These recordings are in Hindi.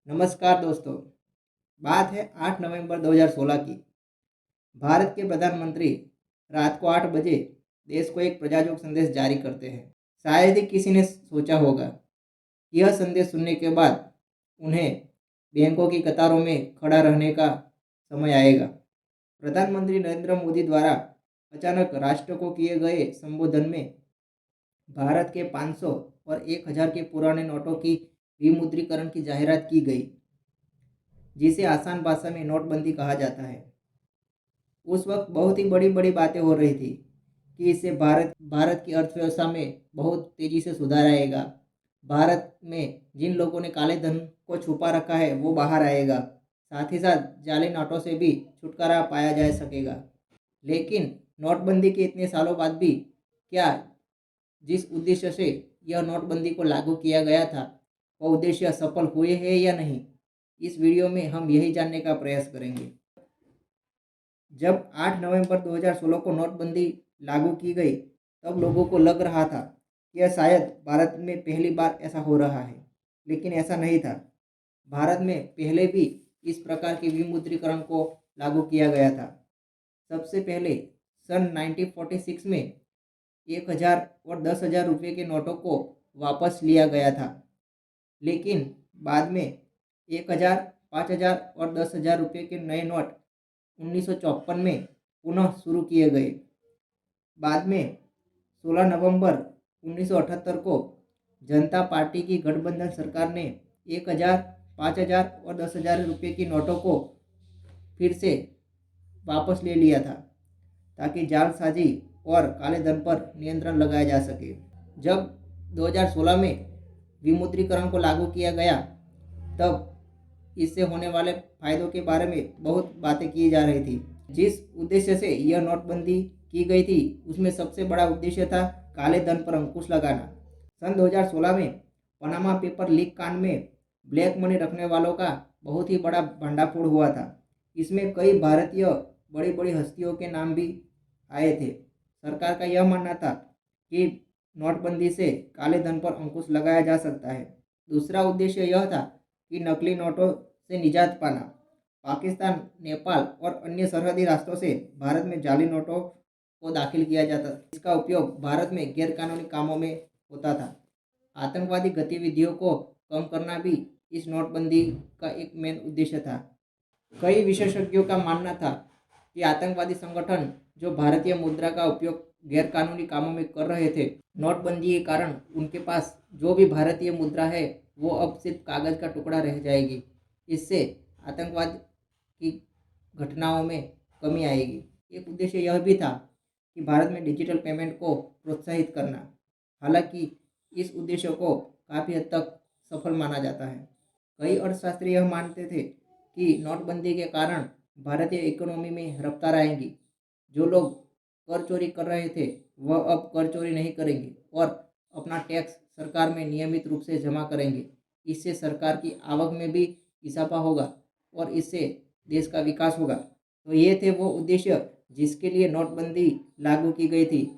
नमस्कार दोस्तों। बात है 8 नवंबर 2016 की। भारत के प्रधानमंत्री रात को 8 बजे देश को एक प्रजाजोग संदेश जारी करते हैं। शायद ही किसी ने सोचा होगा कि यह संदेश सुनने के बाद उन्हें बैंकों की कतारों में खड़ा रहने का समय आएगा। प्रधानमंत्री नरेंद्र मोदी द्वारा अचानक राष्ट्र को किए गए संबोधन में भारत के 500 और 1000 के पुराने नोटों की विमुद्रीकरण की जाहिरात की गई, जिसे आसान भाषा में नोटबंदी कहा जाता है। उस वक्त बहुत ही बड़ी बड़ी बातें हो रही थी कि इससे भारत की अर्थव्यवस्था में बहुत तेजी से सुधार आएगा। भारत में जिन लोगों ने काले धन को छुपा रखा है वो बाहर आएगा, साथ ही साथ जाली नोटों से भी छुटकारा पाया जा सकेगा। लेकिन नोटबंदी के इतने सालों बाद भी क्या जिस उद्देश्य से यह नोटबंदी को लागू किया गया था वह उद्देश्य सफल हुए हैं या नहीं, इस वीडियो में हम यही जानने का प्रयास करेंगे। जब 8 नवंबर 2016 को नोटबंदी लागू की गई तब लोगों को लग रहा था कि यह शायद भारत में पहली बार ऐसा हो रहा है, लेकिन ऐसा नहीं था। भारत में पहले भी इस प्रकार के विमुद्रीकरण को लागू किया गया था। सबसे पहले सन 1946 में 1000 और 10,000 रुपये के नोटों को वापस लिया गया था, लेकिन बाद में 1000, 5000 और 10,000 रुपये के नए नोट 1954 में पुनः शुरू किए गए। बाद में 16 नवंबर 1978 को जनता पार्टी की गठबंधन सरकार ने 1000, 5000 और 10,000 रुपये की नोटों को फिर से वापस ले लिया था, ताकि जालसाजी और काले धन पर नियंत्रण लगाया जा सके। जब 2016 में विमुद्रीकरण को लागू किया गया तब इससे होने वाले फायदों के बारे में बहुत बातें की जा रही थी। जिस उद्देश्य से यह नोटबंदी की गई थी उसमें सबसे बड़ा उद्देश्य था काले धन पर अंकुश लगाना। सन 2016 में पनामा पेपर लीक कांड में ब्लैक मनी रखने वालों का बहुत ही बड़ा भंडाफोड़ हुआ था। इसमें कई भारतीय बड़ी बड़ी हस्तियों के नाम भी आए थे। सरकार का यह मानना था कि नोटबंदी से काले धन पर अंकुश लगाया जा सकता है। दूसरा उद्देश्य यह था कि नकली नोटों से निजात पाना। पाकिस्तान, नेपाल और अन्य सरहदी रास्तों से भारत में जाली नोटों को दाखिल किया जाता था। इसका उपयोग भारत में गैरकानूनी कामों में होता था। आतंकवादी गतिविधियों को कम करना भी इस नोटबंदी का एक मेन उद्देश्य था। कई विशेषज्ञों का मानना था कि आतंकवादी संगठन जो भारतीय मुद्रा का उपयोग गैरकानूनी कामों में कर रहे थे, नोटबंदी के कारण उनके पास जो भी भारतीय मुद्रा है वो अब सिर्फ कागज़ का टुकड़ा रह जाएगी। इससे आतंकवाद की घटनाओं में कमी आएगी। एक उद्देश्य यह भी था कि भारत में डिजिटल पेमेंट को प्रोत्साहित करना। हालांकि इस उद्देश्य को काफ़ी हद तक सफल माना जाता है। कई अर्थशास्त्री यह मानते थे कि नोटबंदी के कारण भारतीय इकोनॉमी में रफ्तार आएगी। जो लोग कर चोरी कर रहे थे वह अब कर चोरी नहीं करेंगे और अपना टैक्स सरकार में नियमित रूप से जमा करेंगे। इससे सरकार की आवक में भी इजाफा होगा और इससे देश का विकास होगा। तो ये थे वो उद्देश्य जिसके लिए नोटबंदी लागू की गई थी।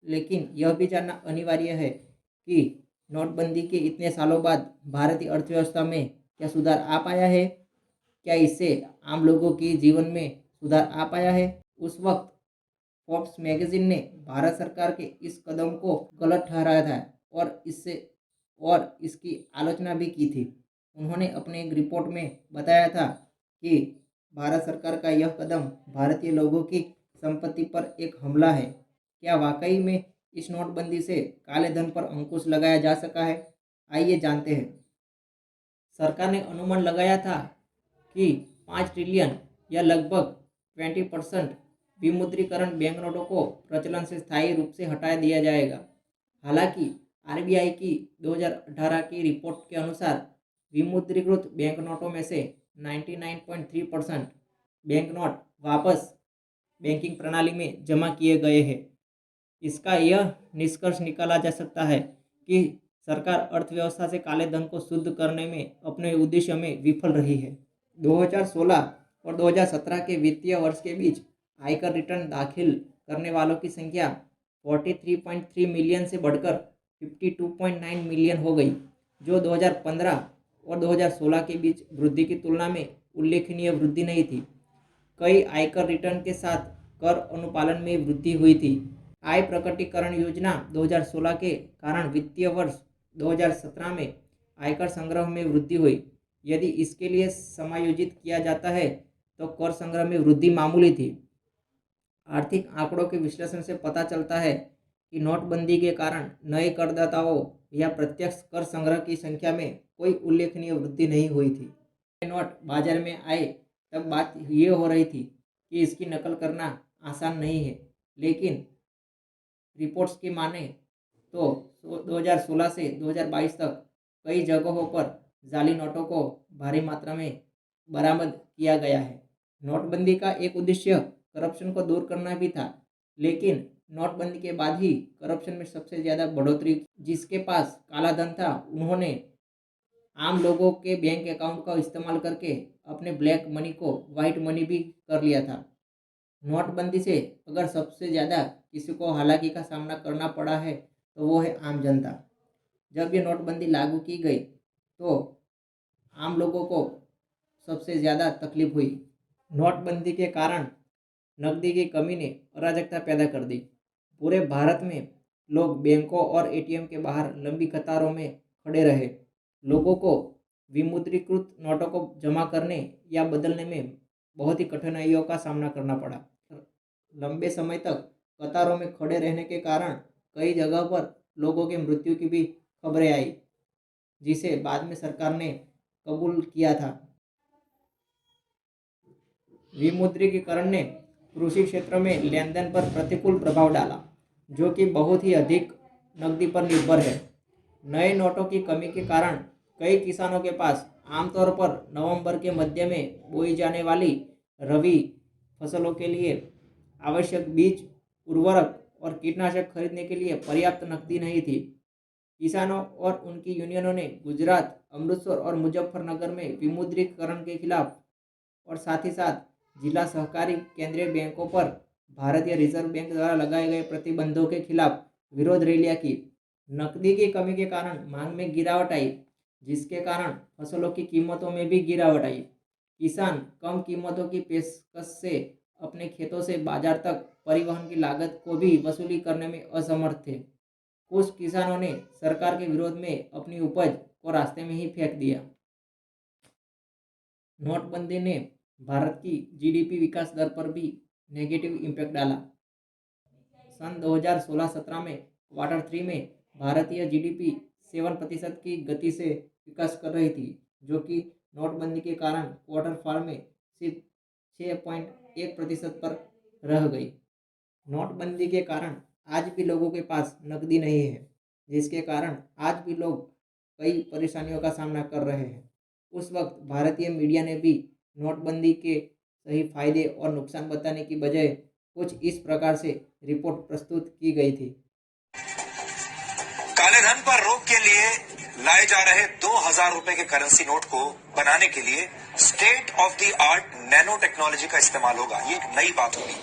लेकिन यह भी जानना अनिवार्य है कि नोटबंदी के इतने सालों बाद भारतीय अर्थव्यवस्था में क्या सुधार आ पाया है? क्या इससे आम लोगों की जीवन में सुधार आ पाया है? उस वक्त फोर्ब्स मैगजीन ने भारत सरकार के इस कदम को गलत ठहराया था और इसकी आलोचना भी की थी। उन्होंने अपने एक रिपोर्ट में बताया था कि भारत सरकार का यह कदम भारतीय लोगों की संपत्ति पर एक हमला है। क्या वाकई में इस नोटबंदी से काले धन पर अंकुश लगाया जा सका है? आइए जानते हैं। सरकार ने अनुमान लगाया था कि 5 ट्रिलियन या लगभग 20% विमुद्रीकरण बैंक नोटों को प्रचलन से स्थायी रूप से हटा दिया जाएगा। हालांकि आरबीआई की 2018 की रिपोर्ट के अनुसार विमुद्रीकृत बैंक नोटों में से 99.3% बैंक नोट वापस बैंकिंग प्रणाली में जमा किए गए हैं। इसका यह निष्कर्ष निकाला जा सकता है कि सरकार अर्थव्यवस्था से काले धन को शुद्ध करने में अपने उद्देश्य में विफल रही है। 2016 और 2017 के वित्तीय वर्ष के बीच आयकर रिटर्न दाखिल करने वालों की संख्या 43.3 मिलियन से बढ़कर 52.9 मिलियन हो गई, जो 2015 और 2016 के बीच वृद्धि की तुलना में उल्लेखनीय वृद्धि नहीं थी। कई आयकर रिटर्न के साथ कर अनुपालन में वृद्धि हुई थी। आय प्रकटीकरण योजना 2016 के कारण वित्तीय वर्ष 2017 में आयकर संग्रह में वृद्धि हुई। यदि इसके लिए समायोजित किया जाता है तो कर संग्रह में वृद्धि मामूली थी। आर्थिक आंकड़ों के विश्लेषण से पता चलता है कि नोटबंदी के कारण नए करदाताओं या प्रत्यक्ष कर संग्रह की संख्या में कोई उल्लेखनीय वृद्धि नहीं हुई थी। नोट बाजार में आए तब बात ये हो रही थी कि इसकी नकल करना आसान नहीं है, लेकिन रिपोर्ट्स की माने तो 2016 से 2022 तक कई जगहों पर जाली नोटों को भारी मात्रा में बरामद किया गया है। नोटबंदी का एक उद्देश्य करप्शन को दूर करना भी था, लेकिन नोटबंदी के बाद ही करप्शन में सबसे ज़्यादा बढ़ोतरी। जिसके पास काला धन था उन्होंने आम लोगों के बैंक अकाउंट का इस्तेमाल करके अपने ब्लैक मनी को वाइट मनी भी कर लिया था। नोटबंदी से अगर सबसे ज़्यादा किसी को हालाकी का सामना करना पड़ा है तो वो है आम जनता। जब ये नोटबंदी लागू की गई तो आम लोगों को सबसे ज़्यादा तकलीफ हुई। नोटबंदी के कारण नकदी की कमी ने अराजकता पैदा कर दी। पूरे भारत में लोग बैंकों और एटीएम के बाहर लंबी कतारों में खड़े रहे। लोगों को विमुद्रीकृत नोटों को जमा करने या बदलने में बहुत ही कठिनाइयों का सामना करना पड़ा। लंबे समय तक कतारों में खड़े रहने के कारण कई जगह पर लोगों की मृत्यु की भी खबरें आई, जिसे बाद में सरकार ने कबूल किया था। विमुद्रीकरण ने कृषि क्षेत्र में लेन देन पर प्रतिकूल प्रभाव डाला, जो कि बहुत ही अधिक नकदी पर निर्भर है। नए नोटों की कमी के कारण कई किसानों के पास आमतौर पर नवंबर के मध्य में बोई जाने वाली रबी फसलों के लिए आवश्यक बीज, उर्वरक और कीटनाशक खरीदने के लिए पर्याप्त नकदी नहीं थी। किसानों और उनकी यूनियनों ने गुजरात, अमृतसर और मुजफ्फरनगर में विमुद्रीकरण के खिलाफ और साथ ही साथ जिला सहकारी केंद्रीय बैंकों पर भारतीय रिजर्व बैंक द्वारा लगाए गए प्रतिबंधों के खिलाफ विरोध रैलियां की। नकदी की कमी के कारण मांग में गिरावट आई, जिसके कारण फसलों की कीमतों में भी गिरावट आई। किसान कम कीमतों की पेशकश से अपने खेतों से बाजार तक परिवहन की लागत को भी वसूली करने में असमर्थ थे। कुछ किसानों ने सरकार के विरोध में अपनी उपज को रास्ते में ही फेंक दिया। नोटबंदी ने भारत की जीडीपी विकास दर पर भी नेगेटिव इम्पैक्ट डाला। सन 2016-17 में क्वार्टर 3 में भारतीय जीडीपी 7% की गति से विकास कर रही थी, जो कि नोटबंदी के कारण क्वार्टर 4 में सिर्फ 6.1% पर रह गई। नोटबंदी के कारण आज भी लोगों के पास नकदी नहीं है, जिसके कारण आज भी लोग कई परेशानियों का सामना कर रहे हैं। उस वक्त भारतीय मीडिया ने भी नोटबंदी के सही फायदे और नुकसान बताने की बजाय कुछ इस प्रकार से रिपोर्ट प्रस्तुत की गई थी। काले धन पर रोक के लिए लाए जा रहे 2000 रुपए के करेंसी नोट को बनाने के लिए state of the art nano technology का इस्तेमाल होगा। ये एक नई बात होगी।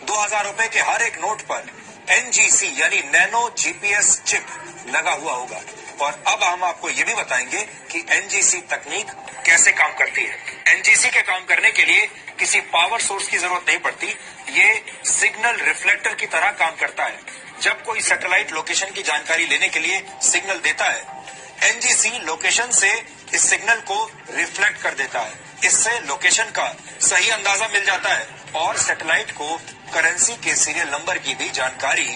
2000 रुपए के हर एक नोट पर एनजीसी यानी नैनो जीपीएस चिप लगा हुआ होगा। और अब हम आपको ये भी बताएंगे कि एनजीसी तकनीक कैसे काम करती है। एनजीसी के काम करने के लिए किसी पावर सोर्स की जरूरत नहीं पड़ती। ये सिग्नल रिफ्लेक्टर की तरह काम करता है। जब कोई सैटेलाइट लोकेशन की जानकारी लेने के लिए सिग्नल देता है, एनजीसी लोकेशन से इस सिग्नल को रिफ्लेक्ट कर देता है। इससे लोकेशन का सही अंदाजा मिल जाता है और सैटेलाइट को करेंसी के सीरियल नंबर की भी जानकारी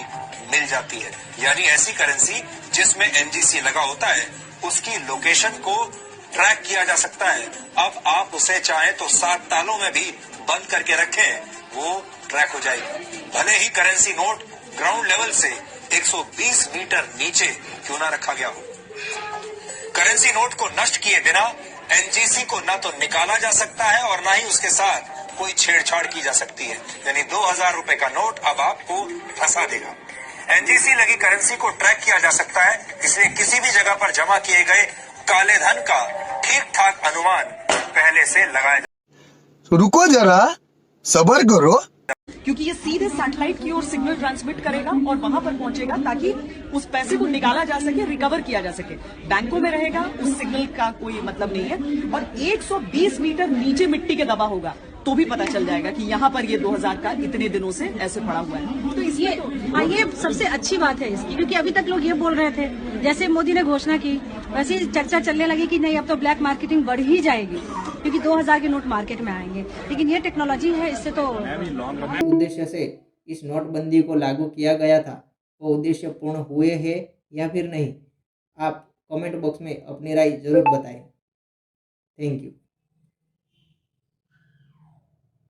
मिल जाती है। यानी ऐसी करेंसी जिसमें एनजीसी लगा होता है, उसकी लोकेशन को ट्रैक किया जा सकता है। अब आप उसे चाहें तो 7 तालों में भी बंद करके रखें, वो ट्रैक हो जाएगी। भले ही करेंसी नोट ग्राउंड लेवल से 120 मीटर नीचे क्यों ना रखा गया हो। करेंसी नोट को नष्ट किए बिना एनजीसी को न तो निकाला जा सकता है और न ही उसके साथ कोई छेड़छाड़ की जा सकती है। यानी 2000 रुपए का नोट अब आपको फंसा देगा। एनजीसी लगी करेंसी को ट्रैक किया जा सकता है, इसलिए किसी भी जगह पर जमा किए गए काले धन का ठीक ठाक अनुमान पहले से लगाया। रुको जरा, सब्र करो। क्योंकि ये सीधे सैटेलाइट की ओर सिग्नल ट्रांसमिट करेगा और वहां पर पहुंचेगा ताकि उस पैसे को निकाला जा सके, रिकवर किया जा सके। बैंकों में रहेगा, उस सिग्नल का कोई मतलब नहीं है। और 120 मीटर नीचे मिट्टी के दबा होगा तो भी पता चल जाएगा कि यहाँ पर ये 2000 का इतने दिनों से ऐसे पड़ा हुआ है। तो ये ये सबसे अच्छी बात है इसकी, क्योंकि अभी तक लोग ये बोल रहे थे, जैसे मोदी ने घोषणा की वैसे ही चर्चा चलने लगी कि नहीं अब तो ब्लैक मार्केटिंग बढ़ ही जाएगी क्योंकि 2000 के नोट मार्केट में आएंगे। लेकिन ये टेक्नोलॉजी है, इससे तो उद्देश्य से इस नोटबंदी को लागू किया गया था वो उद्देश्य पूर्ण हुए हैं या फिर नहीं, आप कमेंट बॉक्स में अपनी राय जरूर बताएं। Thank you.